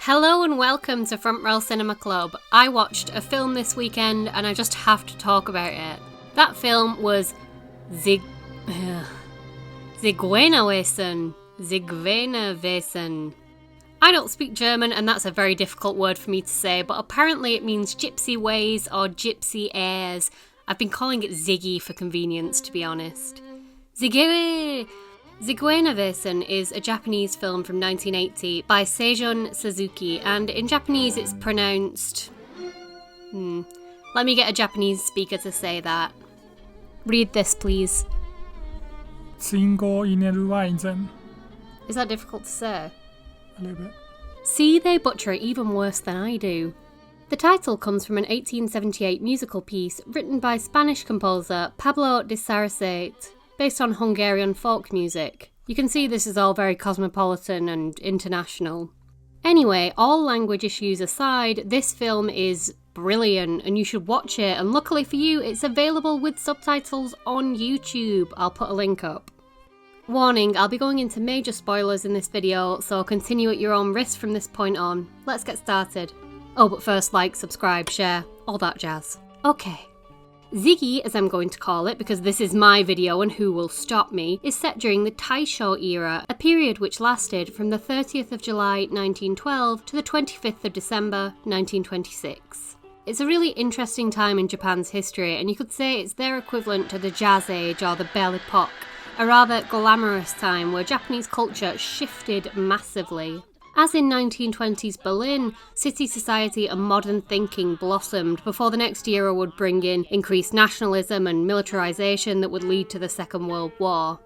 Hello and welcome to Front Row Cinema Club. I watched a film this weekend and I just have to talk about it. That film was Zigeunerweisen. Zigeunerweisen. I don't speak German and that's a very difficult word for me to say, but apparently it means gypsy ways or gypsy airs. I've been calling it Ziggy for convenience, to be honest. Zigeunerweisen is a Japanese film from 1980 by Seijun Suzuki, and in Japanese it's pronounced... Let me get a Japanese speaker to say that. Read this, please. Zigeunerweisen. Is that difficult to say? A little bit. See, they butcher it even worse than I do. The title comes from an 1878 musical piece written by Spanish composer Pablo de Sarasate, based on Hungarian folk music. You can see this is all very cosmopolitan and international. Anyway, all language issues aside, this film is brilliant and you should watch it, and luckily for you, it's available with subtitles on YouTube. I'll put a link up. Warning, I'll be going into major spoilers in this video, so continue at your own risk from this point on. Let's get started. Oh, but first, like, subscribe, share, all that jazz. Okay. Ziggy, as I'm going to call it because this is my video and who will stop me, is set during the Taisho era, a period which lasted from the 30th of July 1912 to the 25th of December 1926. It's a really interesting time in Japan's history, and you could say it's their equivalent to the Jazz Age or the Belle Epoque, a rather glamorous time where Japanese culture shifted massively. As in 1920s Berlin, city society and modern thinking blossomed before the next era would bring in increased nationalism and militarisation that would lead to the Second World War.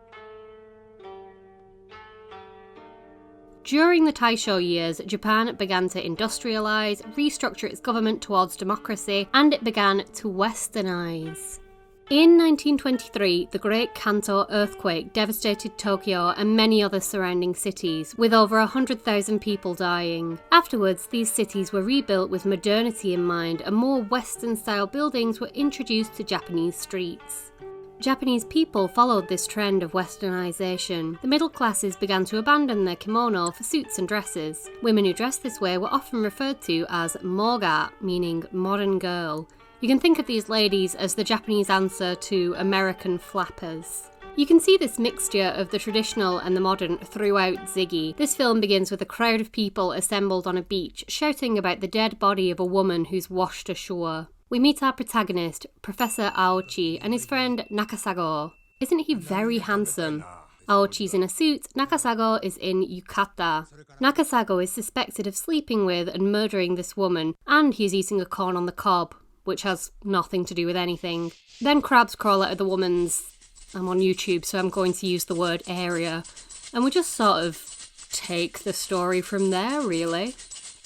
During the Taisho years, Japan began to industrialise, restructure its government towards democracy, and it began to westernise. In 1923, the Great Kanto earthquake devastated Tokyo and many other surrounding cities, with over 100,000 people dying. Afterwards, these cities were rebuilt with modernity in mind, and more Western-style buildings were introduced to Japanese streets. Japanese people followed this trend of westernisation. The middle classes began to abandon their kimono for suits and dresses. Women who dressed this way were often referred to as moga, meaning modern girl. You can think of these ladies as the Japanese answer to American flappers. You can see this mixture of the traditional and the modern throughout Ziggy. This film begins with a crowd of people assembled on a beach, shouting about the dead body of a woman who's washed ashore. We meet our protagonist, Professor Aochi, and his friend Nakasago. Isn't he very handsome? Aochi's in a suit, Nakasago is in yukata. Nakasago is suspected of sleeping with and murdering this woman, and he's eating a corn on the cob, which has nothing to do with anything. Then crabs crawl out of the woman's... I'm on YouTube, so I'm going to use the word area. And we just sort of take the story from there, really.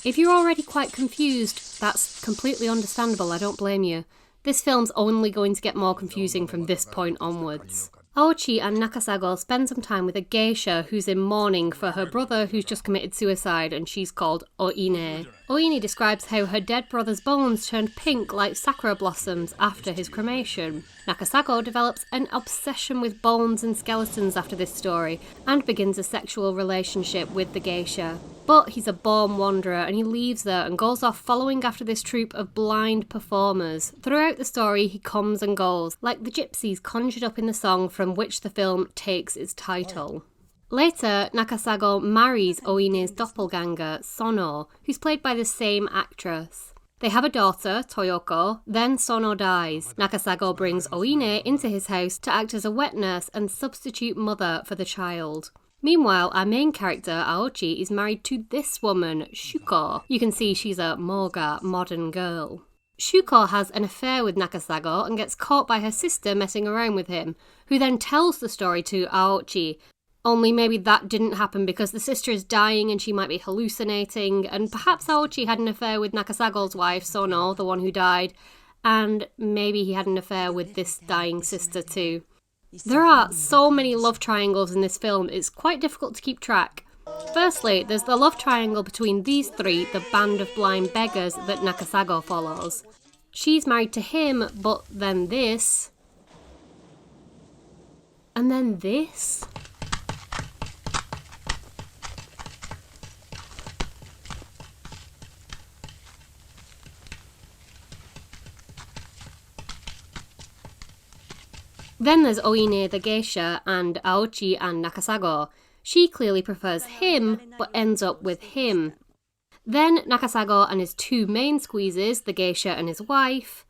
If you're already quite confused, that's completely understandable, I don't blame you. This film's only going to get more confusing from this point onwards. Aochi and Nakasago spend some time with a geisha who's in mourning for her brother who's just committed suicide, and she's called Oine. Oine describes how her dead brother's bones turned pink like sakura blossoms after his cremation. Nakasago develops an obsession with bones and skeletons after this story, and begins a sexual relationship with the geisha. But he's a born wanderer and he leaves there and goes off following after this troupe of blind performers. Throughout the story he comes and goes, like the gypsies conjured up in the song from which the film takes its title. Later, Nakasago marries Oine's doppelganger, Sono, who's played by the same actress. They have a daughter, Toyoko, then Sono dies. Nakasago brings Oine into his house to act as a wet nurse and substitute mother for the child. Meanwhile, our main character, Aochi, is married to this woman, Shuko. You can see she's a moga, modern girl. Shuko has an affair with Nakasago and gets caught by her sister messing around with him, who then tells the story to Aochi. Only maybe that didn't happen because the sister is dying and she might be hallucinating, and perhaps Aochi had an affair with Nakasago's wife, Sono, the one who died, and maybe he had an affair with this dying sister too. There are so many love triangles in this film, it's quite difficult to keep track. Firstly, there's the love triangle between these three, the band of blind beggars that Nakasago follows. She's married to him, but then this... and then this... Then there's Oine the geisha and Aochi and Nakasago. She clearly prefers him, but ends up with him. Then Nakasago and his two main squeezes, the geisha and his wife.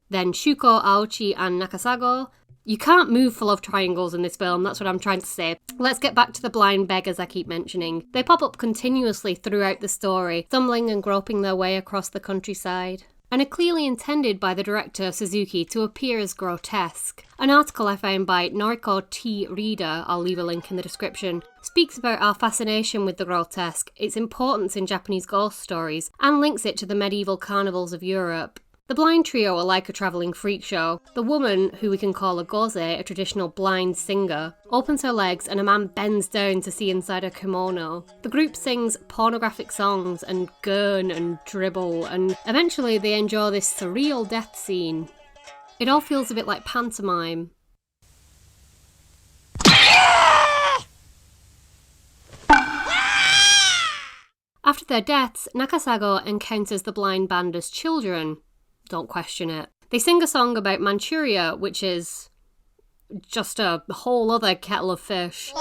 Then Shuko, Aochi and Nakasago. You can't move for love triangles in this film, that's what I'm trying to say. Let's get back to the blind beggars I keep mentioning. They pop up continuously throughout the story, stumbling and groping their way across the countryside, and are clearly intended by the director Suzuki to appear as grotesque. An article I found by Noriko T. Reader, I'll leave a link in the description, speaks about our fascination with the grotesque, its importance in Japanese ghost stories, and links it to the medieval carnivals of Europe. The blind trio are like a travelling freak show. The woman, who we can call a goze, a traditional blind singer, opens her legs and a man bends down to see inside her kimono. The group sings pornographic songs and gurn and dribble, and eventually they enjoy this surreal death scene. It all feels a bit like pantomime. After their deaths, Nakasago encounters the blind band as children. Don't question it. They sing a song about Manchuria, which is just a whole other kettle of fish.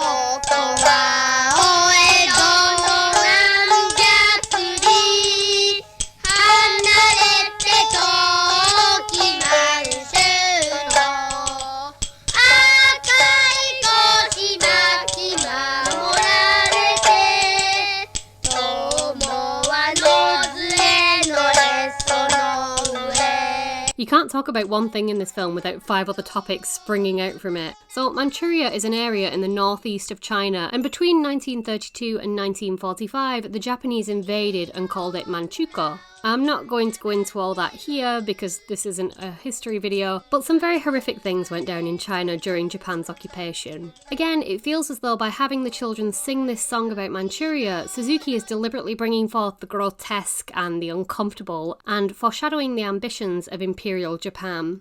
You can't talk about one thing in this film without 5 other topics springing out from it. So Manchuria is an area in the northeast of China, and between 1932 and 1945, the Japanese invaded and called it Manchukuo. I'm not going to go into all that here because this isn't a history video, but some very horrific things went down in China during Japan's occupation. Again, it feels as though by having the children sing this song about Manchuria, Suzuki is deliberately bringing forth the grotesque and the uncomfortable, and foreshadowing the ambitions of Imperial Japan.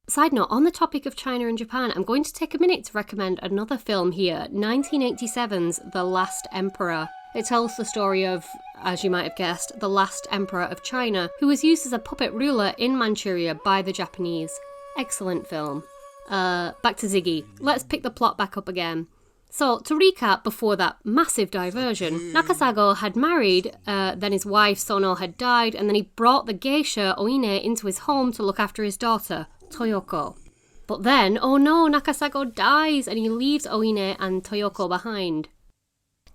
Side note, on the topic of China and Japan, I'm going to take a minute to recommend another film here, 1987's The Last Emperor. It tells the story of, as you might have guessed, the last emperor of China, who was used as a puppet ruler in Manchuria by the Japanese. Excellent film. Back to Ziggy. Let's pick the plot back up again. So, to recap before that massive diversion, Nakasago had married, then his wife Sono had died, and then he brought the geisha Oine into his home to look after his daughter, Toyoko. But then, oh no, Nakasago dies and he leaves Oine and Toyoko behind.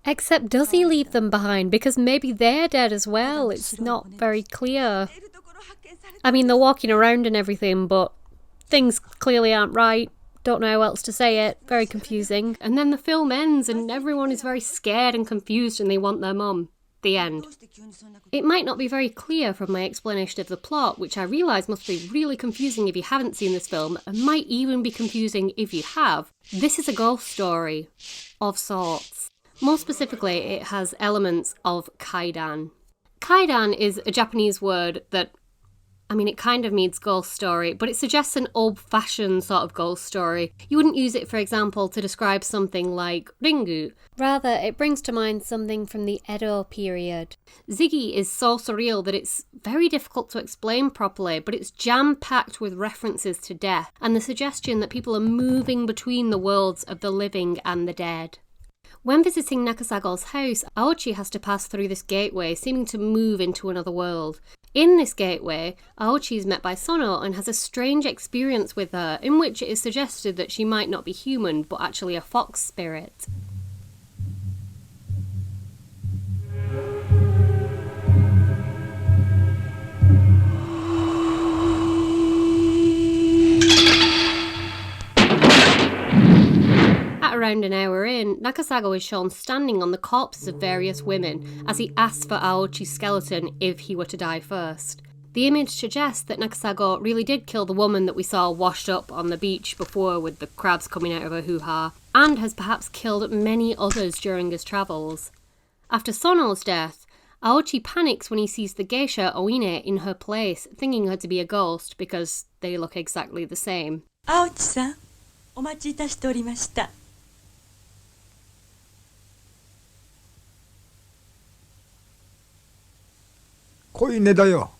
Except does he leave them behind? Because maybe they're dead as well. It's not very clear. I mean, they're walking around and everything, but things clearly aren't right. Don't know how else to say it. Very confusing. And then the film ends and everyone is very scared and confused and they want their mum. The end. It might not be very clear from my explanation of the plot, which I realise must be really confusing if you haven't seen this film, and might even be confusing if you have. This is a ghost story. Of sorts. More specifically, it has elements of kaidan. Kaidan is a Japanese word that, it kind of means ghost story, but it suggests an old-fashioned sort of ghost story. You wouldn't use it, for example, to describe something like Ringu. Rather, it brings to mind something from the Edo period. Ziggy is so surreal that it's very difficult to explain properly, but it's jam-packed with references to death, and the suggestion that people are moving between the worlds of the living and the dead. When visiting Nakasago's house, Aochi has to pass through this gateway, seeming to move into another world. In this gateway, Aochi is met by Sono and has a strange experience with her, in which it is suggested that she might not be human, but actually a fox spirit. Around an hour in, Nakasago is shown standing on the corpses of various women as he asks for Aochi's skeleton if he were to die first. The image suggests that Nakasago really did kill the woman that we saw washed up on the beach before with the crabs coming out of her hoo-ha, and has perhaps killed many others during his travels. After Sono's death, Aochi panics when he sees the geisha Oine in her place, thinking her to be a ghost because they look exactly the same. Aochi-san, omachi itashite orimashita. 濃いねだよ。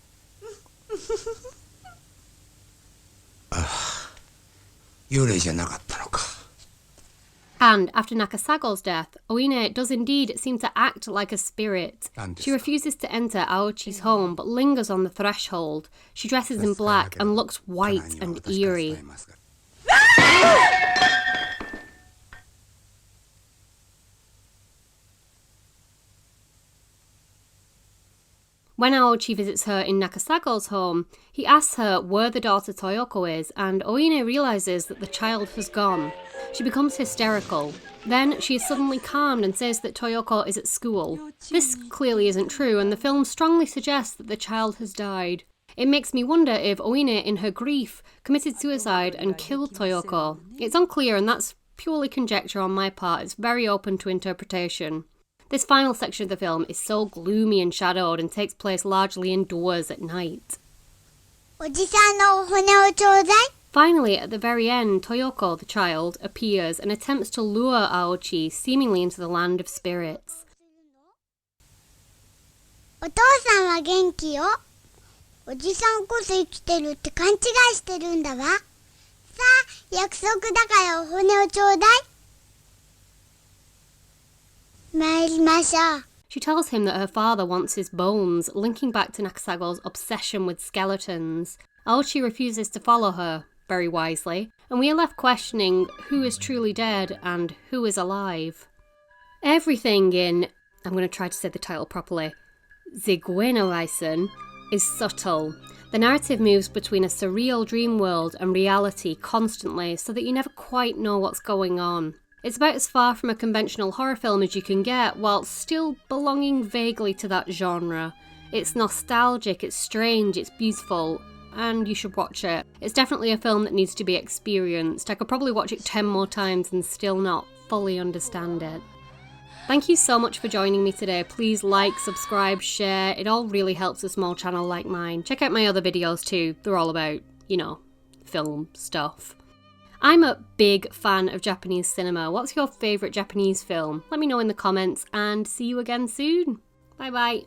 幽霊じゃなかったのか。 And after Nakasago's death, Oine does indeed seem to act like a spirit. She refuses to enter Aochi's home but lingers on the threshold. She dresses in black and looks white and eerie. When Aochi visits her in Nakasago's home, he asks her where the daughter Toyoko is, and Oine realises that the child has gone. She becomes hysterical. Then she is suddenly calmed and says that Toyoko is at school. This clearly isn't true, and the film strongly suggests that the child has died. It makes me wonder if Oine, in her grief, committed suicide and killed Toyoko. It's unclear, and that's purely conjecture on my part. It's very open to interpretation. This final section of the film is so gloomy and shadowed and takes place largely indoors at night. Finally, at the very end, Toyoko, the child, appears and attempts to lure Aochi seemingly into the land of spirits. お父さんは元気よ。おじさんこそ生きてるって勘違いしてるんだわ。さあ、約束だからお骨をちょうだい。参りましょう。 She tells him that her father wants his bones, linking back to Nakasago's obsession with skeletons. Aochi refuses to follow her, very wisely, and we are left questioning who is truly dead and who is alive. Everything in, I'm going to try to say the title properly, Zigeunerweisen, is subtle. The narrative moves between a surreal dream world and reality constantly so that you never quite know what's going on. It's about as far from a conventional horror film as you can get, while still belonging vaguely to that genre. It's nostalgic, it's strange, it's beautiful, and you should watch it. It's definitely a film that needs to be experienced. I could probably watch it 10 more times and still not fully understand it. Thank you so much for joining me today. Please like, subscribe, share. It all really helps a small channel like mine. Check out my other videos too. They're all about, you know, film stuff. I'm a big fan of Japanese cinema. What's your favourite Japanese film? Let me know in the comments and see you again soon. Bye bye.